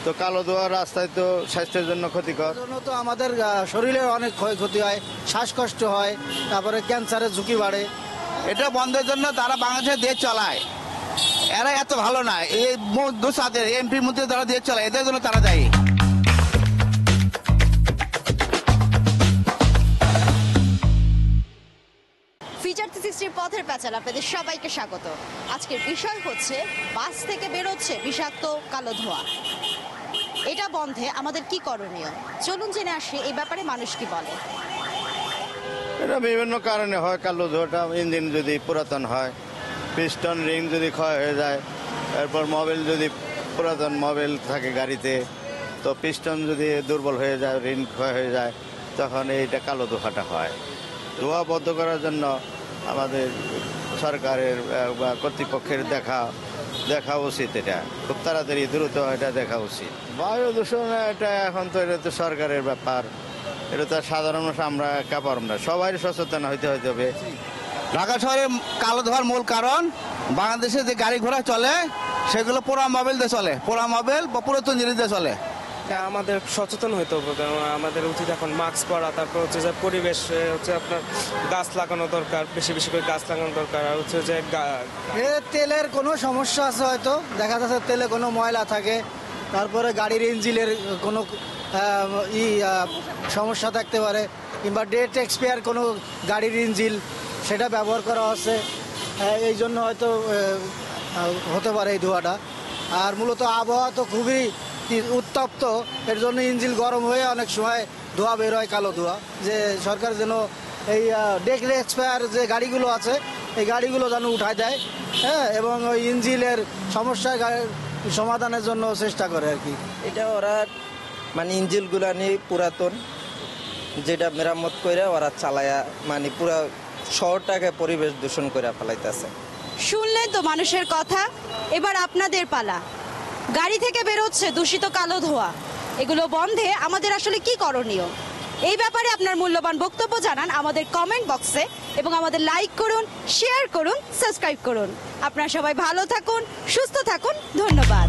তো কালো ধোয়া রাস্তায় তো স্বাস্থ্যের জন্য ক্ষতিকর। জন্য তো আমাদের শরীরের অনেক ক্ষয়ক্ষতি হয়, শ্বাসকষ্ট হয়, তারপরে ক্যান্সারের ঝুঁকি বাড়ে। এটা বন্ধের জন্য তারা বাংলাদেশের দেশ চালায়, এরা এত ভালো না। এই দুসাদের এমপির মধ্যে তারা দেশ চালায়, এদের জন্য তারা দায়ী। ফিচার 360 পথের প্যাচাল আপনাদের সবাইকে স্বাগত। আজকের বিষয় হচ্ছে বাস থেকে বেরোচ্ছে বিষাক্ত কালো ধোঁয়া। এটা বন্ধে আমাদের কি করণীয়, চলুন জেনে আসি এই ব্যাপারে মানুষ কি বলে। এটা বিভিন্ন কারণে হয়। কালো ধোঁয়াটা ইঞ্জিন যদি পুরাতন হয়, পিস্টন রিং যদি ক্ষয় হয়ে যায়, এরপর মোবিল যদি পুরাতন মোবিল থাকে গাড়িতে, তো পিস্টন যদি দুর্বল হয়ে যায়, রিং ক্ষয় হয়ে যায়, তখন এইটা কালো ধোঁয়াটা হয়। ধোঁয়া বন্ধ করার জন্য আমাদের সরকারের বা কর্তৃপক্ষের দেখা উচিত। এটা খুব তাড়াতাড়ি দ্রুত এটা দেখা উচিত। বায়ু দূষণ এটা এখন তো এটা তো সরকারের ব্যাপার, এটা তো সাধারণ মানুষ আমরা একা পারব না, সবাই সচেতন হইতে হবে। ঢাকা শহরে কালো ধোঁয়ার মূল কারণ বাংলাদেশে যে গাড়ি ঘোড়া চলে সেগুলো পোড়া মোবিল দিয়ে চলে, পোড়া মোবিল বা পুরাতন জিনিস দিয়ে চলে। হ্যাঁ, আমাদের সচেতন হইতে হবে। আমাদের উচিত এখন মাস্ক পরা, তারপর হচ্ছে যে পরিবেশ হচ্ছে আপনার গাছ লাগানো দরকার, বেশি বেশি করে গাছ লাগানো দরকার। আর হচ্ছে যে তেলের কোনো সমস্যা আছে, হয়তো দেখা যাচ্ছে তেলে কোনো ময়লা থাকে, তারপরে গাড়ির ইঞ্জিনের কোনো সমস্যা থাকতে পারে, কিংবা ডেট এক্সপায়ার কোনো গাড়ির ইঞ্জিন সেটা ব্যবহার করা হচ্ছে, এই জন্য হয়তো হতে পারে এই ধোঁয়াটা। আর মূলত আবহাওয়া তো খুবই উত্তপ্ত, এর জন্য ইঞ্জিন গরম হয়ে অনেক সময় ধোঁয়া বের হয়, কালো ধোঁয়া। যে সরকার যেন এই ডেট এক্সপায়ার যে গাড়িগুলো আছে এই গাড়িগুলো যেন উঠায় দেয়, হ্যাঁ, এবং ওই ইঞ্জিনের সমস্যা সমাধানের জন্য চেষ্টা করে আর কি। এটা ওরা মানে ইঞ্জিনগুলা নিয়ে পুরাতন, যেটা মেরামত করে ওরা চালায়া মানে পুরা শহরটাকে পরিবেশ দূষণ করে ফেলাইতেছে। শুনলেন তো মানুষের কথা, এবার আপনাদের পালা। গাড়ি থেকে বেরোচ্ছে দূষিত কালো ধোঁয়া, এগুলো বন্ধে আমাদের আসলে কি করণীয়? এই ব্যাপারে আপনার মূল্যবান বক্তব্য জানান আমাদের কমেন্ট বক্সে, এবং আমাদের লাইক করুন, শেয়ার করুন, সাবস্ক্রাইব করুন। আপনারা সবাই ভালো থাকুন, সুস্থ থাকুন, ধন্যবাদ।